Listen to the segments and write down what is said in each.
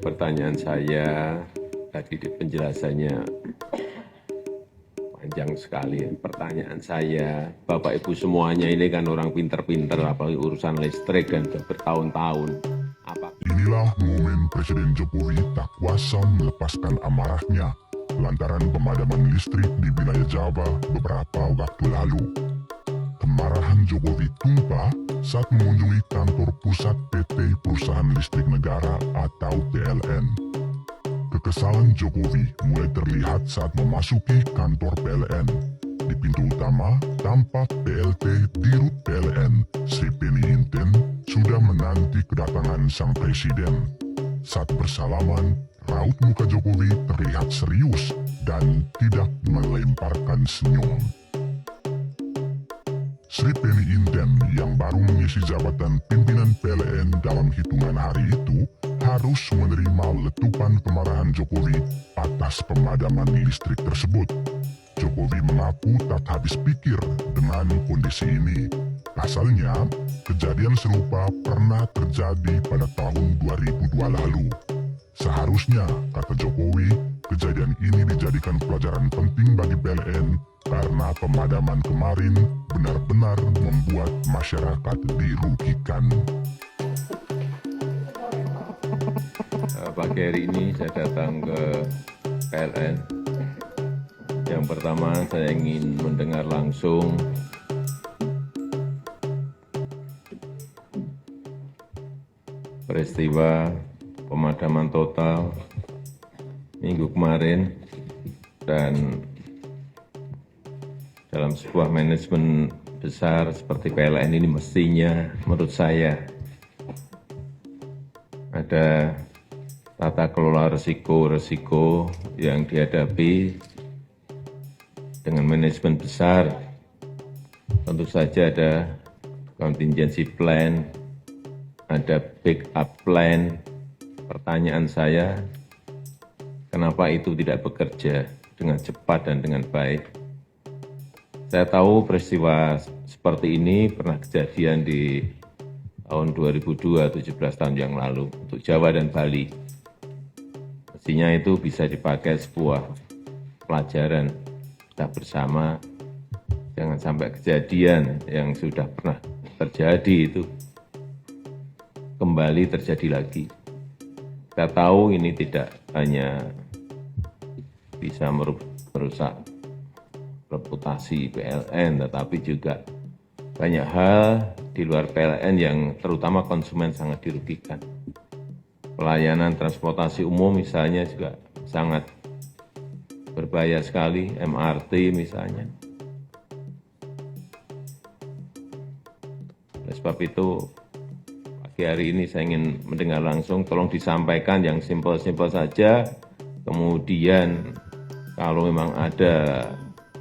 pertanyaan saya tadi di penjelasannya panjang sekali. Pertanyaan saya, Bapak Ibu semuanya ini kan orang pinter-pinter, apalagi urusan listrik dan sudah bertahun-tahun. Inilah momen Presiden Jokowi tak kuasa melepaskan amarahnya lantaran pemadaman listrik di wilayah Jawa beberapa waktu lalu. Kemarahan Jokowi tumpah saat mengunjungi kantor pusat PT Perusahaan Listrik Negara atau PLN. Kekesalan Jokowi mulai terlihat saat memasuki kantor PLN. Di pintu utama, tampak PLT Dirut PLN, Sri Penny Inten, sudah menanti kedatangan sang presiden. Saat bersalaman, raut muka Jokowi terlihat serius dan tidak melemparkan senyum. Sri Penny Inten yang baru mengisi jabatan pimpinan PLN dalam hitungan hari itu harus menerima letupan kemarahan Jokowi atas pemadaman listrik tersebut. Jokowi mengaku tak habis pikir dengan kondisi ini. Pasalnya, kejadian serupa pernah terjadi pada tahun 2002 lalu. Seharusnya, kata Jokowi, kejadian ini dijadikan pelajaran penting bagi PLN karena pemadaman kemarin benar-benar membuat masyarakat dirugikan. Pagi hari ini saya datang ke PLN. Yang pertama saya ingin mendengar langsung peristiwa pemadaman total minggu kemarin, dan dalam sebuah manajemen besar seperti PLN ini mestinya menurut saya ada tata kelola risiko-risiko yang dihadapi dengan manajemen besar. Tentu saja ada contingency plan, ada backup plan. Pertanyaan saya, kenapa itu tidak bekerja dengan cepat dan dengan baik? Saya tahu peristiwa seperti ini pernah kejadian di tahun 2002, 17 tahun yang lalu untuk Jawa dan Bali. Mestinya itu bisa dipakai sebuah pelajaran kita bersama, jangan sampai kejadian yang sudah pernah terjadi itu kembali terjadi lagi. Kita tahu ini tidak hanya bisa merusak reputasi PLN, tetapi juga banyak hal di luar PLN yang terutama konsumen sangat dirugikan. Pelayanan transportasi umum misalnya juga sangat berbahaya sekali, MRT misalnya. Oleh sebab itu, pagi hari ini saya ingin mendengar langsung, tolong disampaikan yang simpel-simpel saja. Kemudian kalau memang ada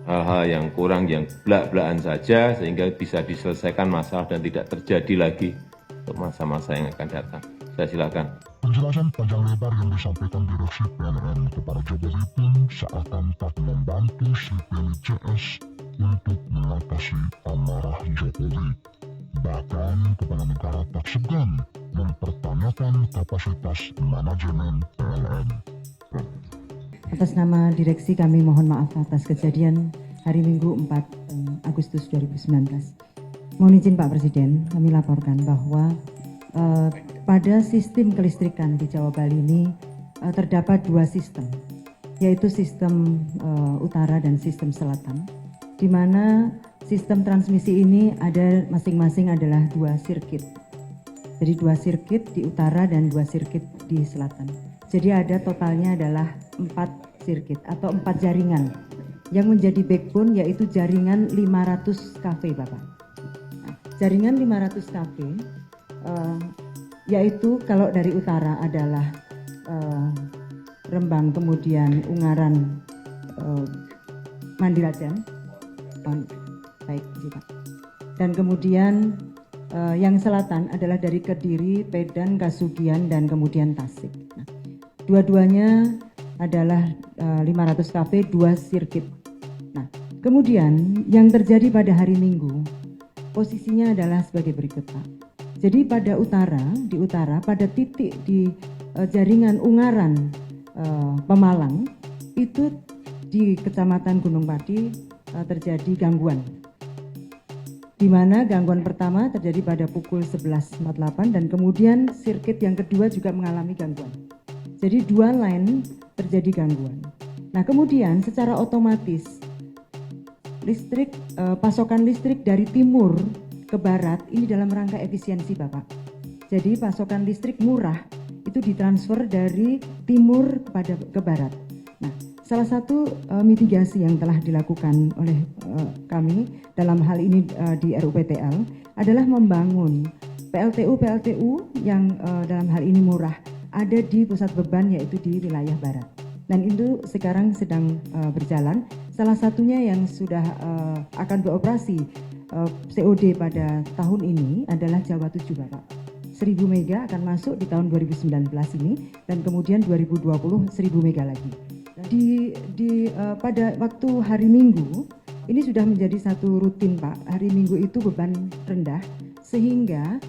hal-hal yang kurang, yang belak-belakan saja, sehingga bisa diselesaikan masalah dan tidak terjadi lagi untuk masa-masa yang akan datang. Saya silakan. Penjelasan panjang lebar yang disampaikan direksi PLN kepada Jokowi pun seakan tak membantu Sri Penny CS untuk mengatasi amarah Jokowi. Bahkan kepala negara tak segan mempertanyakan kapasitas manajemen PLN. Atas nama direksi kami mohon maaf atas kejadian hari Minggu 4 Agustus 2019. Mohon izin Pak Presiden, kami laporkan bahwa pada sistem kelistrikan di Jawa Bali ini terdapat dua sistem, yaitu sistem utara dan sistem selatan, di mana sistem transmisi ini ada masing-masing adalah dua sirkuit. Jadi dua sirkuit di utara dan dua sirkuit di selatan. Jadi ada totalnya adalah 4 sirkuit atau 4 jaringan yang menjadi backbone, yaitu jaringan 500 kV Bapak. Nah, jaringan 500 kV yaitu kalau dari utara adalah Rembang, kemudian Ungaran, Mandirajan, baik Pak. Dan kemudian yang selatan adalah dari Kediri, Pedan, Kasugian, dan kemudian Tasik. Nah, dua-duanya adalah 500 kV, 2 sirkuit. Nah, kemudian yang terjadi pada hari Minggu, posisinya adalah sebagai berikut Pak. Jadi di utara pada titik di jaringan Ungaran Pemalang itu di Kecamatan Gunung Pati terjadi gangguan. Di mana gangguan pertama terjadi pada pukul 11.48 dan kemudian sirkuit yang kedua juga mengalami gangguan. Jadi dua line terjadi gangguan. Nah, kemudian secara otomatis pasokan listrik dari timur ke barat ini dalam rangka efisiensi, Bapak. Jadi pasokan listrik murah itu ditransfer dari timur ke barat. Nah, salah satu mitigasi yang telah dilakukan oleh kami dalam hal ini di RUPTL adalah membangun PLTU yang dalam hal ini murah ada di pusat beban yaitu di wilayah barat. Dan itu sekarang sedang berjalan. Salah satunya yang sudah akan beroperasi COD pada tahun ini adalah Jawa 7, Bapak. 1000 mega akan masuk di tahun 2019 ini dan kemudian 2020 1000 mega lagi. Pada waktu hari Minggu ini sudah menjadi satu rutin, Pak. Hari Minggu itu beban rendah sehingga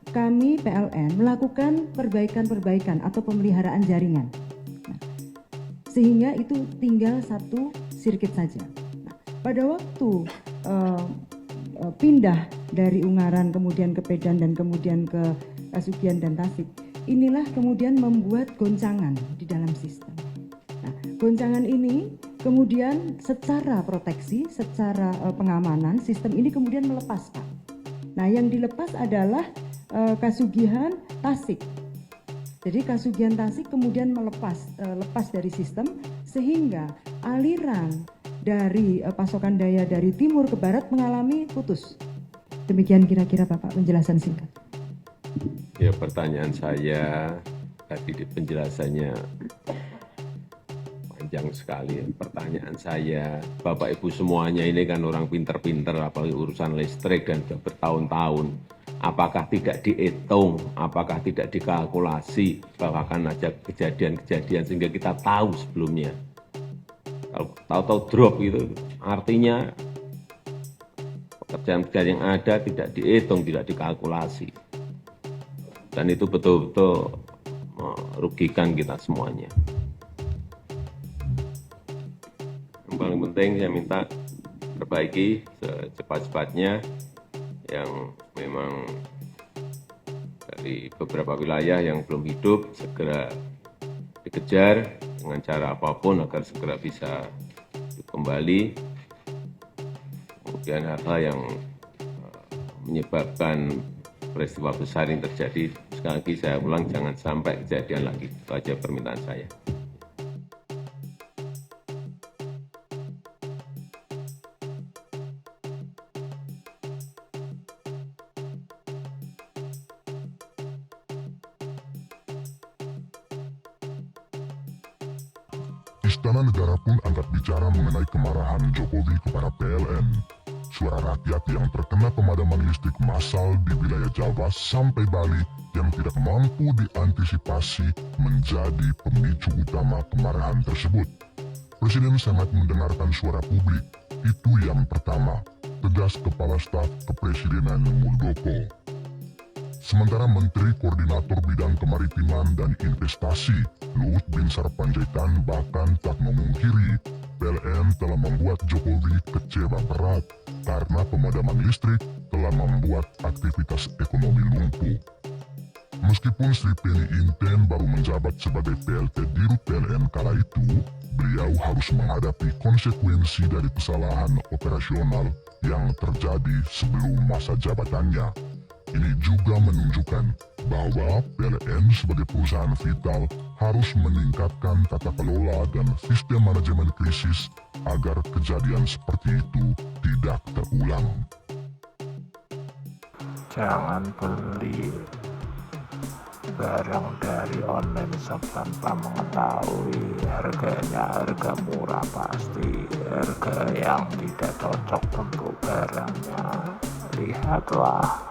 kami PLN melakukan perbaikan atau pemeliharaan jaringan. Nah, sehingga itu tinggal satu sirkuit saja. Nah, pada waktu pindah dari Ungaran kemudian ke Pedan dan kemudian ke Kasugian dan Tasik, inilah kemudian membuat goncangan di dalam sistem. Nah, goncangan ini kemudian secara proteksi, secara pengamanan sistem ini kemudian melepas, Pak. Nah, yang dilepas adalah Kasugihan Tasik. Jadi Kasugihan Tasik kemudian lepas dari sistem sehingga aliran dari pasokan daya dari timur ke barat mengalami putus. Demikian kira-kira Bapak penjelasan singkat. Ya, pertanyaan saya tadi di penjelasannya panjang sekali. Pertanyaan saya, Bapak Ibu semuanya ini kan orang pinter-pinter apalagi urusan listrik dan sudah bertahun-tahun. Apakah tidak dihitung, apakah tidak dikalkulasi bahwa akan ada kejadian-kejadian sehingga kita tahu sebelumnya. Kalau tahu-tahu drop itu artinya pekerjaan-pekerjaan yang ada tidak dihitung, tidak dikalkulasi. Dan itu betul-betul merugikan kita semuanya. Yang paling penting saya minta perbaiki secepat-cepatnya yang memang dari beberapa wilayah yang belum hidup segera dikejar dengan cara apapun agar segera bisa kembali. Kemudian hal-hal yang menyebabkan peristiwa besar yang terjadi, sekali lagi saya ulang, jangan sampai kejadian lagi. Itu aja permintaan saya. Istana Negara pun angkat bicara mengenai kemarahan Jokowi kepada PLN. Suara rakyat yang terkena pemadaman listrik massal di wilayah Jawa sampai Bali yang tidak mampu diantisipasi menjadi pemicu utama kemarahan tersebut. Presiden sangat mendengarkan suara publik. Itu yang pertama, tegas Kepala Staf Kepresidenan Muldoko. Sementara Menteri Koordinator Bidang Kemaritiman dan Investasi, Luhut Binsar Panjaitan bahkan tak memungkiri PLN telah membuat Jokowi kecewa berat karena pemadaman listrik telah membuat aktivitas ekonomi lumpuh. Meskipun Sri Penny Inten baru menjabat sebagai PLT Dirut PLN kala itu, beliau harus menghadapi konsekuensi dari kesalahan operasional yang terjadi sebelum masa jabatannya. Ini juga menunjukkan bahwa PLN sebagai perusahaan vital harus meningkatkan tata kelola dan sistem manajemen krisis agar kejadian seperti itu tidak terulang. Jangan beli barang dari online shop tanpa mengetahui harganya. Harga murah pasti harga yang tidak cocok untuk barangnya. Lihatlah.